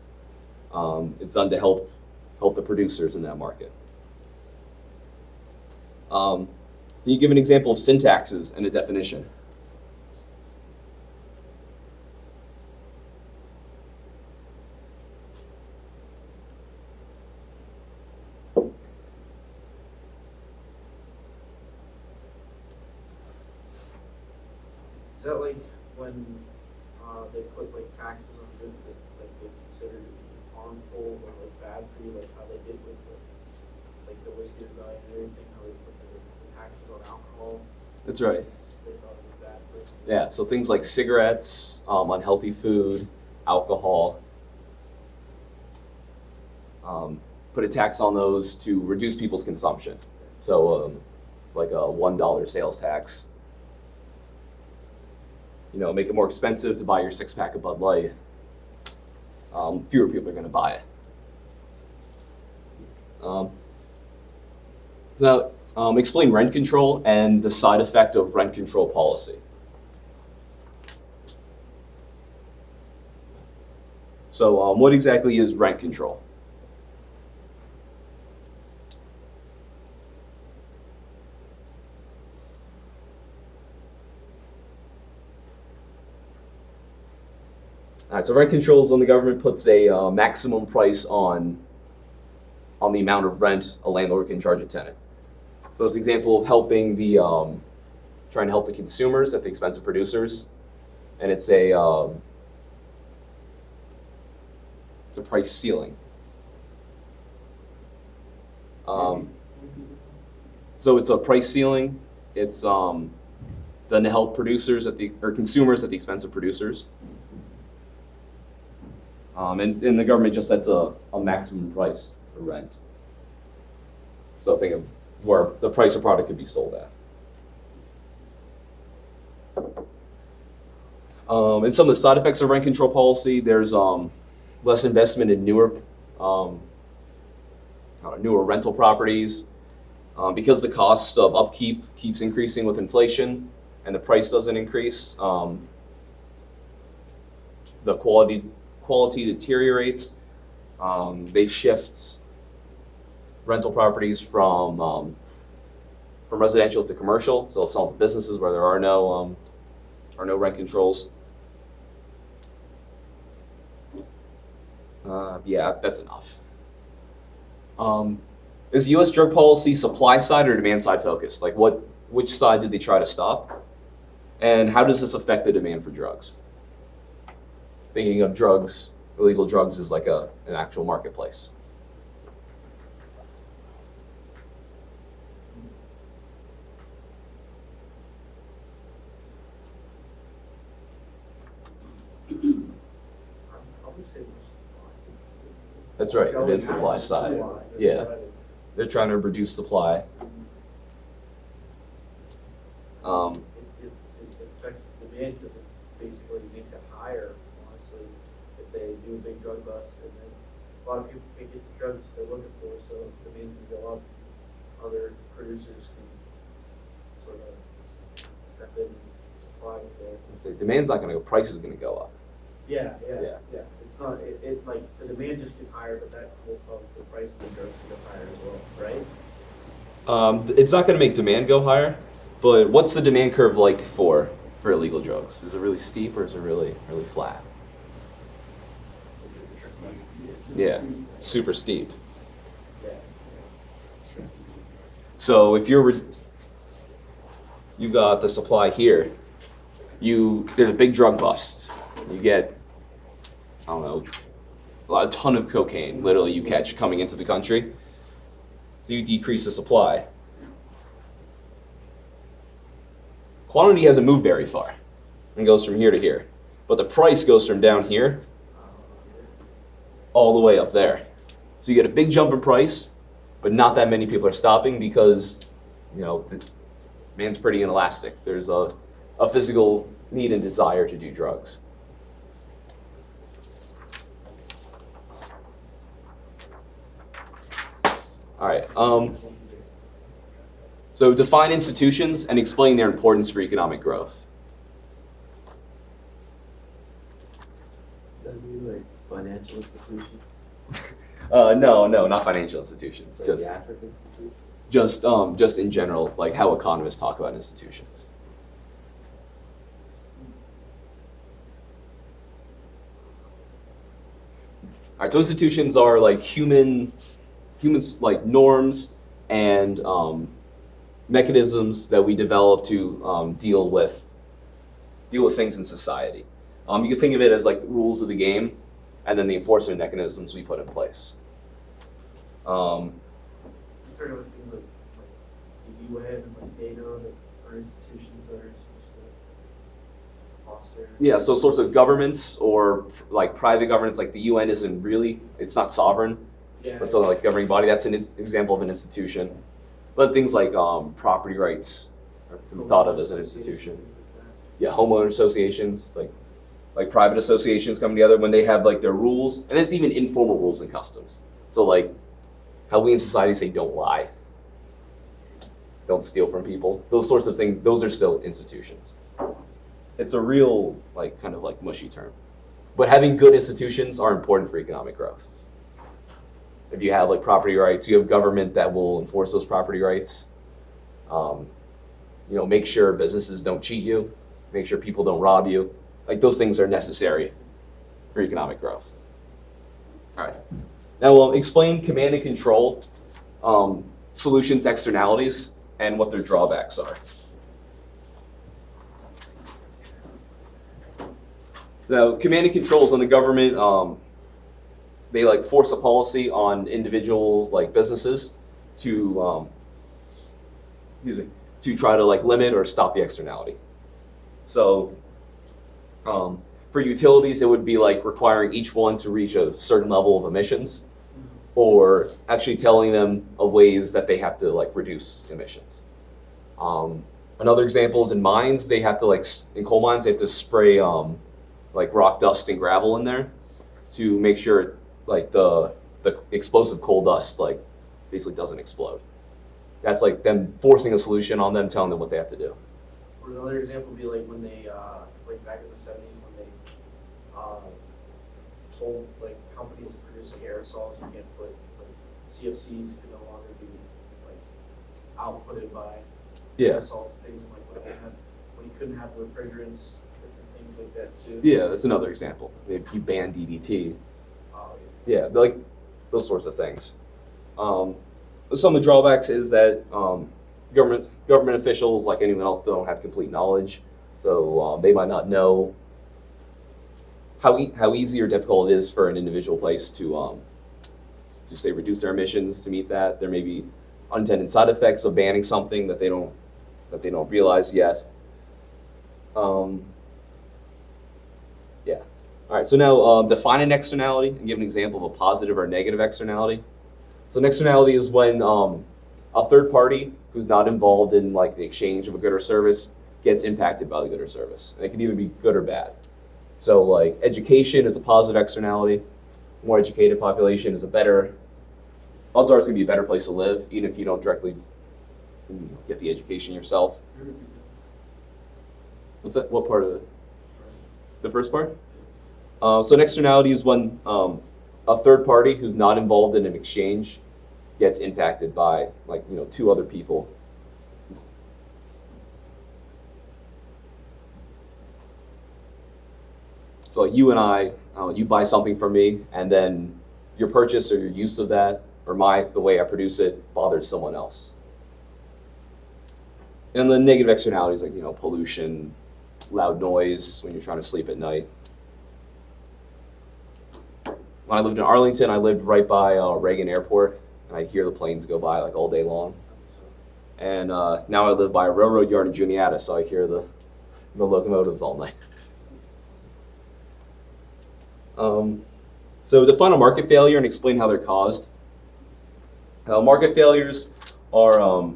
It's done to help the producers in that market. Can you give an example of syntaxes and a definition? Is that like when, they put like taxes on goods that like they consider to be harmful or like bad for you, like how they did with the whiskey rebellion and everything, how they put the taxes on alcohol? That's right. They thought it was bad for us. Yeah, so things like cigarettes, unhealthy food, alcohol. Put a tax on those to reduce people's consumption. So, like a $1 sales tax. Make it more expensive to buy your 6-pack of Bud Light. Fewer people are going to buy it. So now, explain rent control and the side effect of rent control policy. So, what exactly is rent control? All right, so rent control is when the government puts a maximum price on the amount of rent a landlord can charge a tenant. So it's an example of helping trying to help the consumers at the expense of producers, and it's a price ceiling. So it's a price ceiling. It's done to help producers or consumers at the expense of producers. And the government just sets a maximum price for rent. So think of where the price of product could be sold at. And some of the side effects of rent control policy, there's less investment in newer rental properties. Because the cost of upkeep keeps increasing with inflation and the price doesn't increase, the quality deteriorates. They shift rental properties from residential to commercial, so they'll sell to businesses where there are no rent controls. Yeah, that's enough. Is U.S. drug policy supply side or demand side focused? Like which side did they try to stop? And how does this affect the demand for drugs? Thinking of drugs, illegal drugs as like an actual marketplace. I would say That's right, it is supply side. Yeah. They're trying to reduce supply. It affects demand because it basically makes it higher, honestly, if they do a big drug bust and then a lot of people can't get the drugs they're looking for, so demand's gonna go up. Other producers can sort of step in and supply with their. So demand's not going to go, price is going to go up. Yeah. Yeah. It's not, it like, the demand just gets higher, but that will cause the price of the drugs to go higher as well, right? It's not going to make demand go higher, but what's the demand curve like for illegal drugs? Is it really steep or is it really flat? Yeah, super steep. Yeah. So if you've got the supply here, there's a big drug bust. You get, I don't know, a ton of cocaine, literally you catch coming into the country. So you decrease the supply. Quantity hasn't moved very far and goes from here to here. But the price goes from down here all the way up there. So you get a big jump in price, but not that many people are stopping because, man's pretty inelastic. There's a physical need and desire to do drugs. All right. So define institutions and explain their importance for economic growth. That'd be like financial institutions, No, not financial institutions. psychiatric institutions. Just in general, like how economists talk about institutions. All right, so institutions are like humans like norms and mechanisms that we develop to deal with things in society. You can think of it as like the rules of the game, and then the enforcement mechanisms we put in place. I'm talking about things like the UN and like NATO that are institutions that are supposed to foster. Yeah, so sorts of governments or like private governments, like the UN isn't really, it's not sovereign, Yeah. but so like governing body, that's an example of an institution. But things like property rights are thought of as an institution. Yeah, homeowner associations, like private associations come together when they have like their rules, and it's even informal rules and customs. So like how we in society say don't lie, don't steal from people, those sorts of things, those are still institutions. It's a real like kind of like mushy term. But having good institutions are important for economic growth. If you have like property rights, you have government that will enforce those property rights. Make sure businesses don't cheat you, make sure people don't rob you. Like those things are necessary for economic growth. All right. Now explain command and control solutions, externalities, and what their drawbacks are. So command and control is when the government they like force a policy on individual like businesses to try to like limit or stop the externality. So for utilities, it would be like requiring each one to reach a certain level of emissions, or actually telling them of ways that they have to like reduce emissions. Another example is in mines, they have to in coal mines, they have to spray like rock dust and gravel in there to make sure like the explosive coal dust like basically doesn't explode. That's like them forcing a solution on them, telling them what they have to do. Or another example would be like when they, like back in the 70s when they told like companies producing aerosols you can't put like CFCs could no longer be like outputted by Yeah. aerosols and things like when you couldn't have refrigerants, different things like that too. Yeah, that's another example. If you ban DDT, yeah, like those sorts of things. Some of the drawbacks is that government officials, like anyone else, don't have complete knowledge, so they might not know how easy or difficult it is for an individual place to say reduce their emissions to meet that. There may be unintended side effects of banning something that they don't realize yet. Yeah. All right. So now define an externality and give an example of a positive or negative externality. So an externality is when a third party who's not involved in like the exchange of a good or service gets impacted by the good or service. And it can either be good or bad. So like education is a positive externality. More educated population is odds are it's gonna be a better place to live, even if you don't directly get the education yourself. What's that? What part of it? The first part? So an externality is when a third party who's not involved in an exchange gets impacted by two other people. So like you and I, you buy something from me, and then your purchase or your use of that, or the way I produce it, bothers someone else. And the negative externalities like pollution, loud noise when you're trying to sleep at night. When I lived in Arlington, I lived right by Reagan Airport, and I'd hear the planes go by like all day long. And now I live by a railroad yard in Juniata, so I hear the locomotives all night. So define a market failure and explain how they're caused. Market failures are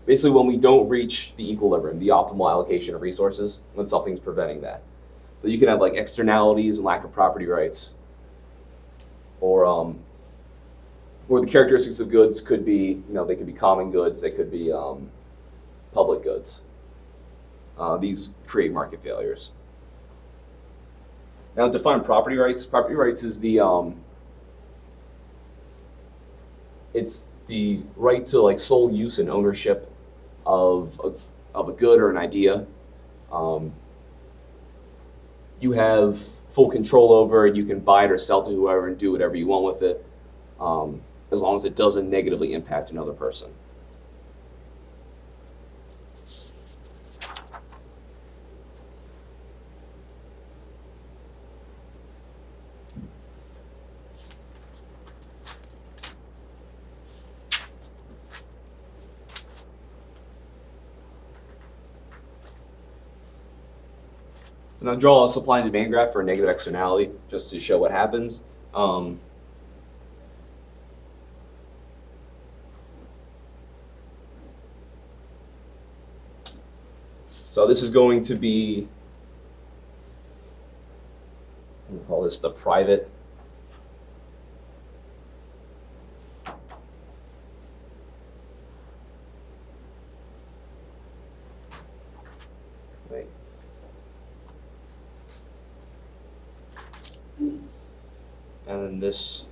basically when we don't reach the equilibrium, the optimal allocation of resources, when something's preventing that. So you can have like externalities and lack of property rights, or or the characteristics of goods could be, they could be common goods, they could be public goods. These create market failures. Now, define property rights. Property rights is it's the right to like sole use and ownership of a good or an idea. You have full control over it. You can buy it or sell to whoever and do whatever you want with it, as long as it doesn't negatively impact another person. So now draw a supply and demand graph for a negative externality, just to show what happens. So this is going to be, I'm gonna call this the private. Wait. And then this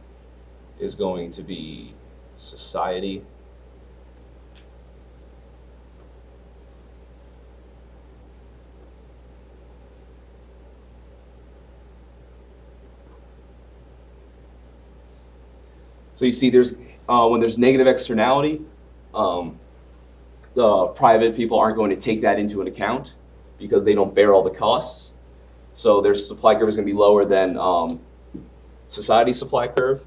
is going to be society. So you see there's, when there's negative externality, the private people aren't going to take that into an account because they don't bear all the costs. So their supply curve is going to be lower than society's supply curve.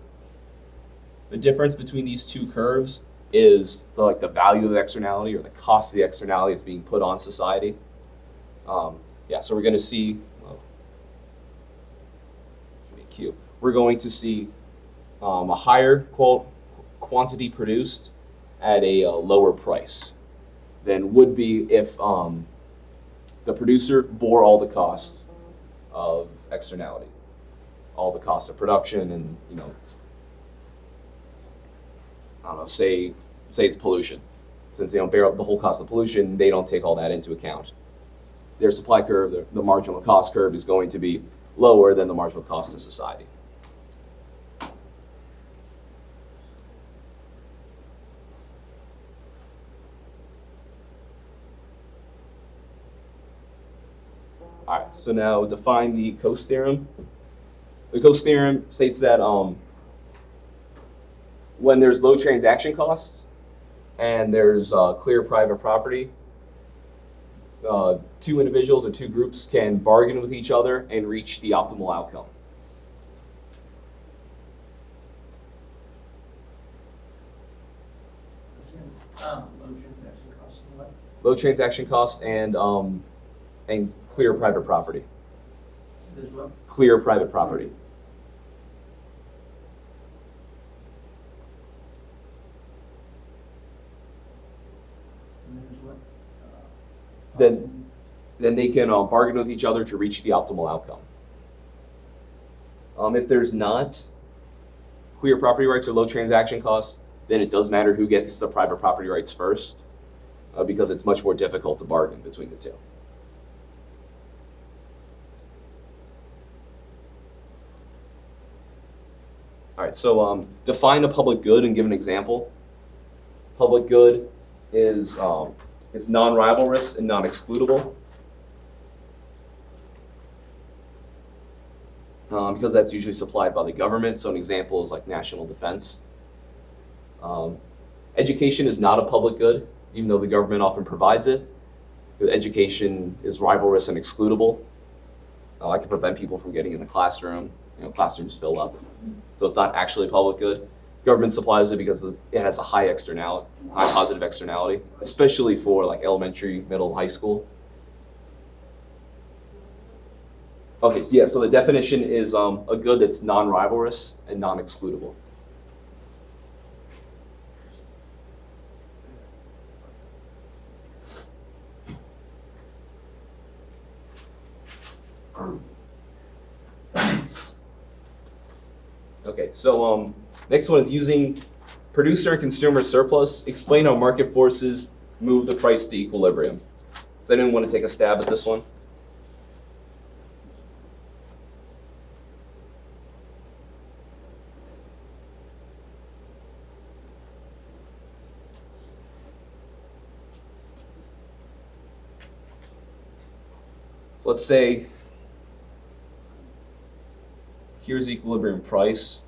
The difference between these two curves is the value of the externality or the cost of the externality that's being put on society. Yeah, so we're going to see, we're going to see a higher quantity produced at a lower price than would be if the producer bore all the costs of externality, all the costs of production, and I don't know, say it's pollution. Since they don't bear the whole cost of pollution, they don't take all that into account. Their supply curve, the marginal cost curve, is going to be lower than the marginal cost in society. All right, so now define the Coase theorem. The Coase theorem states that when there's low transaction costs and there's clear private property, two individuals or two groups can bargain with each other and reach the optimal outcome. Low transaction costs and clear private property. There's what? Clear private property. And there's what? Then they can bargain with each other to reach the optimal outcome. If there's not clear property rights or low transaction costs, then it does matter who gets the private property rights first, because it's much more difficult to bargain between the two. All right, so define a public good and give an example. Public good is it's non-rivalrous and non-excludable. Because that's usually supplied by the government. So an example is like national defense. Education is not a public good, even though the government often provides it. Education is rivalrous and excludable. I can prevent people from getting in the classroom. Classrooms fill up. So it's not actually public good. Government supplies it because it has a high positive externality, especially for like elementary, middle, high school. Okay, so yeah, so the definition is a good that's non-rivalrous and non-excludable. Okay, so next one is using producer and consumer surplus, explain how market forces move the price to equilibrium. Does anyone want to take a stab at this one? So let's say here's equilibrium price,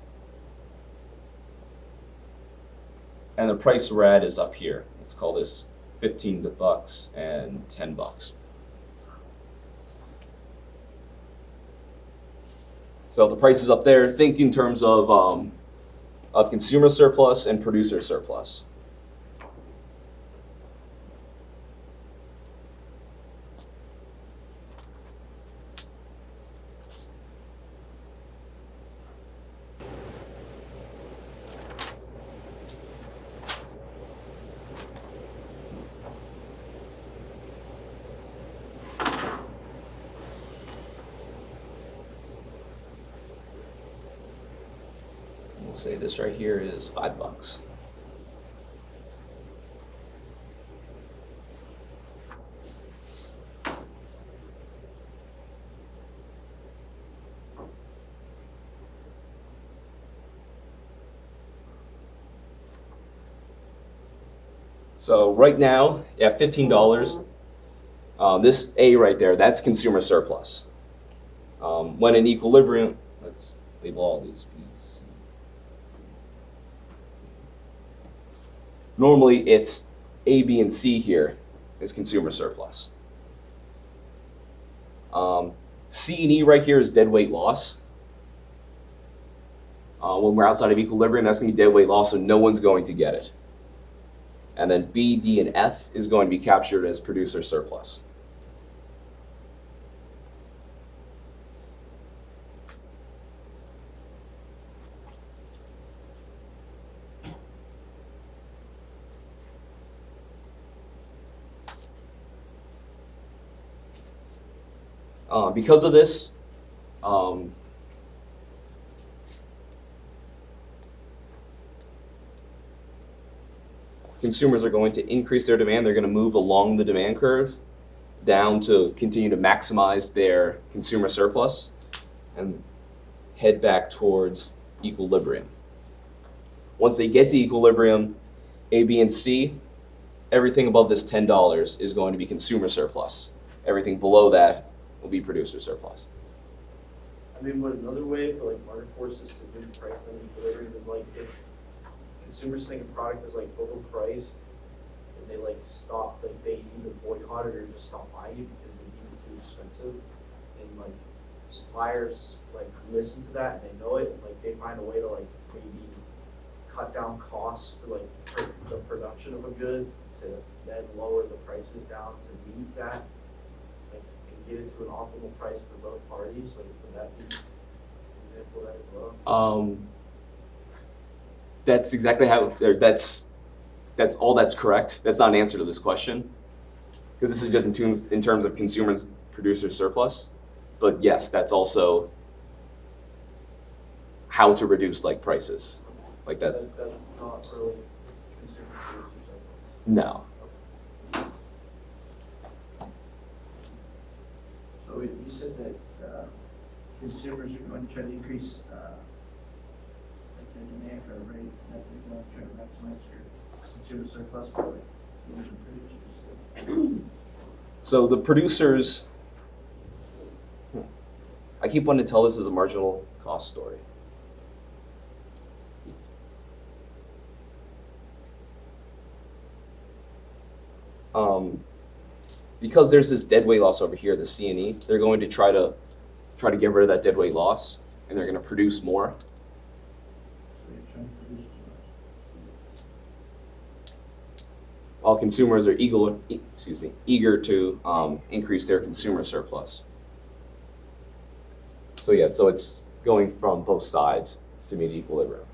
and the price red is up here. Let's call this $15 and $10. So the price is up there. Think in terms of consumer surplus and producer surplus. We'll say this right here is $5. So right now, at $15, this A right there, that's consumer surplus. When in equilibrium, let's label all these B's. Normally, it's A, B, and C here is consumer surplus. C and E right here is dead weight loss. When we're outside of equilibrium, that's going to be dead weight loss, so no one's going to get it. And then B, D, and F is going to be captured as producer surplus. Because of this, consumers are going to increase their demand. They're going to move along the demand curve down to continue to maximize their consumer surplus and head back towards equilibrium. Once they get to equilibrium, A, B, and C, everything above this $10 is going to be consumer surplus. Everything below that will be producer surplus. I mean, what another way for like market forces to do price and equilibrium is like if consumers think a product is like overpriced and they like stop, like they either boycott it or just stop buying it because they deem it too expensive. And like suppliers like listen to that and they know it and like they find a way to like maybe cut down costs for like the production of a good to then lower the prices down to meet that. Like and get it to an optimal price for both parties. Like would that be an example of that as well? That's exactly how, that's all that's correct. That's not an answer to this question. Because this is just in terms of consumers, producer surplus. But yes, that's also how to reduce like prices. Like that's not really consumer producer surplus. no. So you said that consumers are going to try to increase their demand curve, right? That they're going to try to maximize their consumer surplus by like moving the producers. So the producers, I keep wanting to tell this as a marginal cost story. Because there's this dead weight loss over here, the C and E, they're going to try to get rid of that dead weight loss, and they're going to produce more. So you're trying to produce While consumers are eager to increase their consumer surplus. So yeah, so it's going from both sides to meet equilibrium.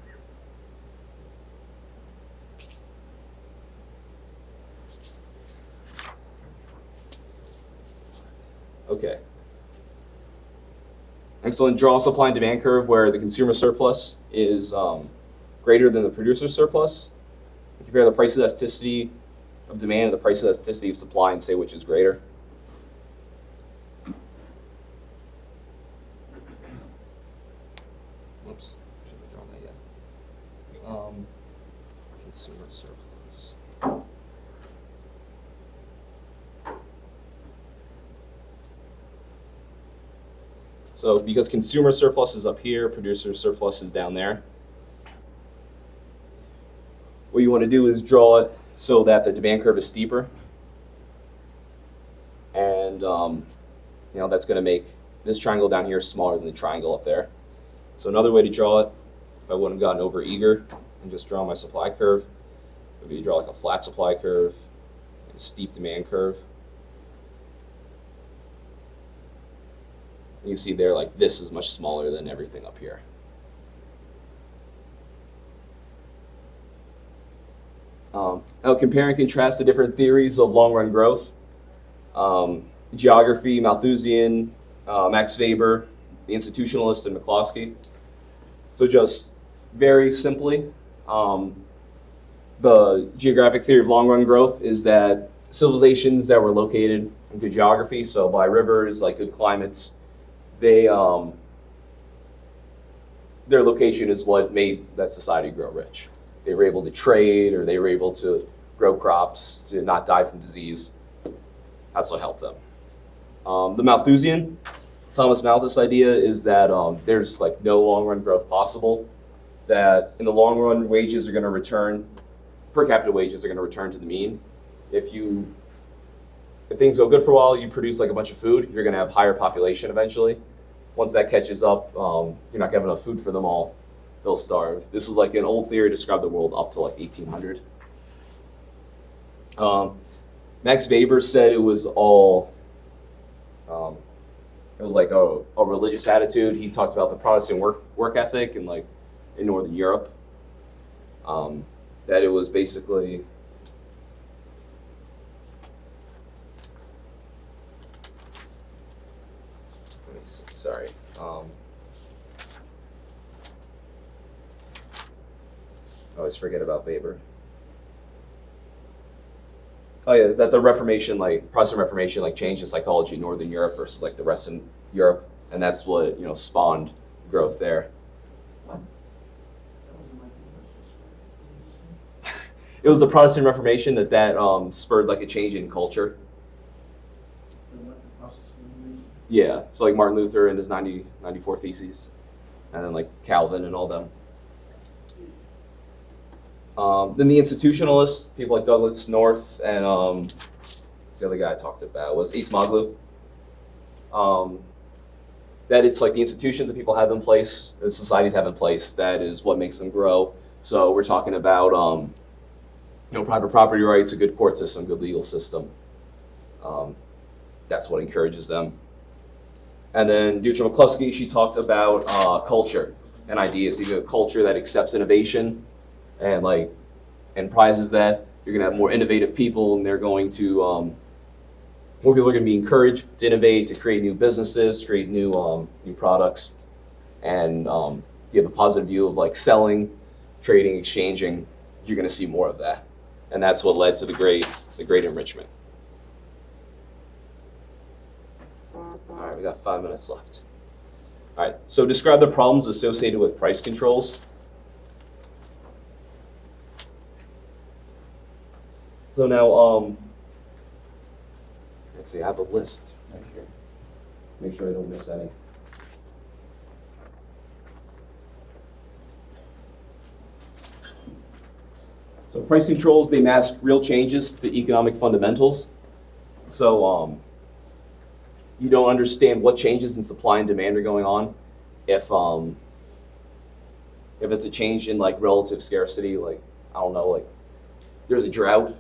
Okay. Next one, draw a supply and demand curve where the consumer surplus is greater than the producer's surplus. Compare the price elasticity of demand and the price elasticity of supply and say which is greater. Whoops, shouldn't have drawn that yet. Consumer surplus. So because consumer surplus is up here, producer surplus is down there. What you want to do is draw it so that the demand curve is steeper. And that's going to make this triangle down here smaller than the triangle up there. So another way to draw it, if I wouldn't have gotten over eager and just draw my supply curve, would be to draw like a flat supply curve, and a steep demand curve. You see there, like this is much smaller than everything up here. Now compare and contrast the different theories of long-run growth. Geography, Malthusian, Max Weber, the institutionalist, and McCloskey. So just very simply, the geographic theory of long-run growth is that civilizations that were located in good geography, so by rivers, like good climates, their location is what made that society grow rich. They were able to trade, or they were able to grow crops to not die from disease. That's what helped them. The Malthusian, Thomas Malthus idea is that there's like no long-run growth possible, that in the long run, wages are going to return, per capita wages are going to return to the mean. If things go good for a while, you produce like a bunch of food, you're going to have higher population eventually. Once that catches up, you're not going to have enough food for them all. They'll starve. This was like an old theory to describe the world up to like 1800. Max Weber said it was all, it was like a religious attitude. He talked about the Protestant work ethic in Northern Europe. That it was basically, sorry. I always forget about Weber. Oh yeah, that the Reformation, Protestant Reformation, changed the psychology in Northern Europe versus the rest of Europe, and that's what spawned growth there. That wasn't my question. It was the Protestant Reformation that spurred a change in culture. Then what the process of elimination? Yeah, so Martin Luther and his 94 Theses, and then Calvin and all them. Then the institutionalists, people like Douglas North and the other guy I talked about was Acemoglu. That it's the institutions that people have in place, that societies have in place, that is what makes them grow. So we're talking about private property rights, a good court system, good legal system. That's what encourages them. And then Deirdre McCloskey, she talked about culture and ideas. You get a culture that accepts innovation and prizes that. You're gonna have more innovative people, and they're going to more people are gonna be encouraged to innovate, to create new businesses, create new products, and you have a positive view of selling, trading, exchanging. You're gonna see more of that, and that's what led to the great enrichment. All right, we got 5 minutes left. All right, so describe the problems associated with price controls. So now, let's see, I have a list right here. Make sure I don't miss any. So price controls, they mask real changes to economic fundamentals. So you don't understand what changes in supply and demand are going on if it's a change in relative scarcity, I don't know, there's a drought.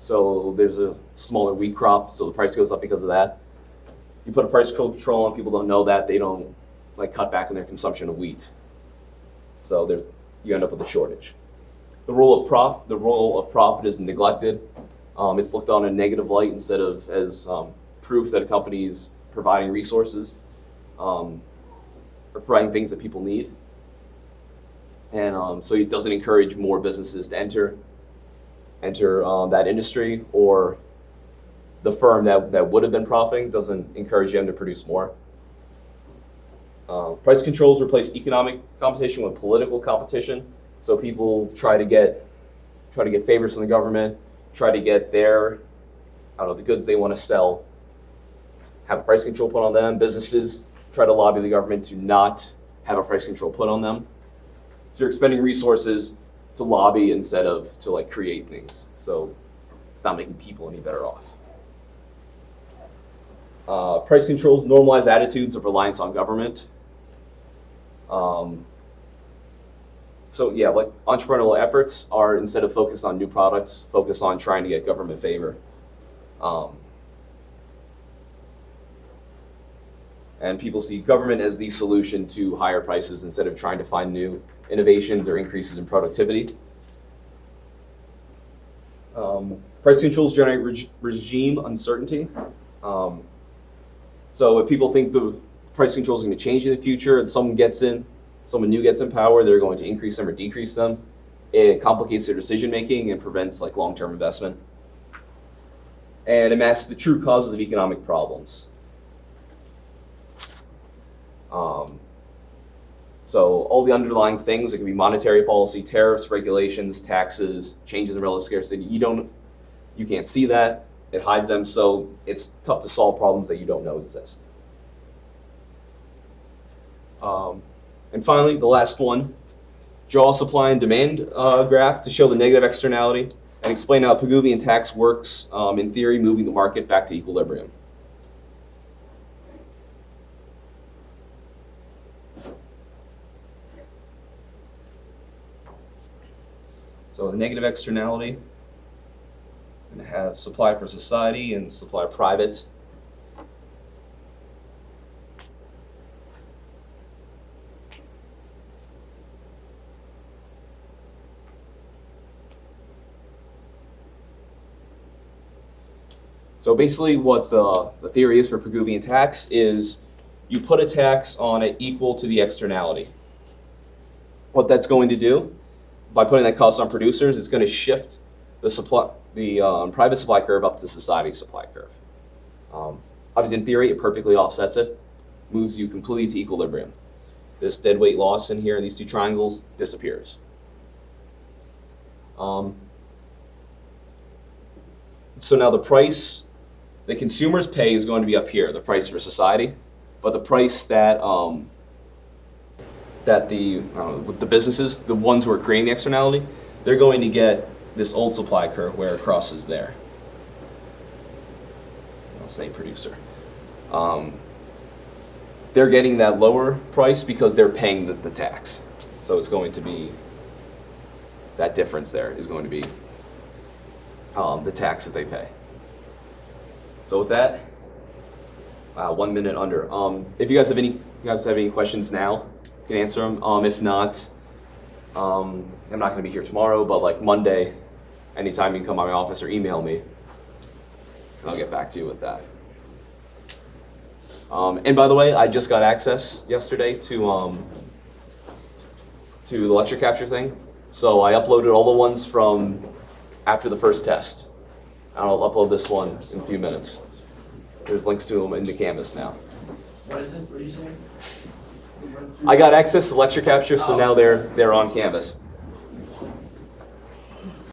So there's a smaller wheat crop, so the price goes up because of that. You put a price control on, people don't know that, they don't cut back on their consumption of wheat. So you end up with a shortage. The role of profit is neglected. It's looked on in a negative light instead of as proof that a company is providing resources or providing things that people need. and so it doesn't encourage more businesses to enter that industry, or the firm that would have been profiting doesn't encourage them to produce more. Price controls replace economic competition with political competition. So people try to get favors from the government, try to get the goods they want to sell, have a price control put on them. Businesses try to lobby the government to not have a price control put on them. So you're expending resources to lobby instead of to like create things. So it's not making people any better off. Price controls normalize attitudes of reliance on government. So yeah, like entrepreneurial efforts are, instead of focused on new products, focus on trying to get government favor. And people see government as the solution to higher prices instead of trying to find new innovations or increases in productivity. Price controls generate regime uncertainty. So if people think the price controls are going to change in the future and someone new gets in power, they're going to increase them or decrease them, it complicates their decision making and prevents like long-term investment. And it masks the true causes of economic problems. So all the underlying things, it can be monetary policy, tariffs, regulations, taxes, changes in relative scarcity. You can't see that. It hides them, so it's tough to solve problems that you don't know exist. And finally, the last one, draw a supply and demand graph to show the negative externality and explain how Pigouvian tax works, in theory, moving the market back to equilibrium. So the negative externality, I'm going to have supply for society and supply private. So basically what the theory is for Pigouvian tax is you put a tax on it equal to the externality. What that's going to do, by putting that cost on producers, it's going to shift the private supply curve up to society supply curve. Obviously, in theory, it perfectly offsets it, moves you completely to equilibrium. This dead weight loss in here in these two triangles disappears. So now the price the consumers pay is going to be up here, the price for society, but the price that the businesses, the ones who are creating the externality, they're going to get this old supply curve where it crosses there. I'll say producer. They're getting that lower price because they're paying the tax. So it's going to be, that difference there is going to be the tax that they pay. So with that, 1 minute under. If you guys have any questions now, you can answer them. If not, I'm not going to be here tomorrow, but like Monday, anytime you can come by my office or email me, and I'll get back to you with that. And by the way, I just got access yesterday to the lecture capture thing. So I uploaded all the ones from after the first test. I'll upload this one in a few minutes. There's links to them in the Canvas now. What is it? What are you saying? I got access to lecture capture, so now they're on Canvas.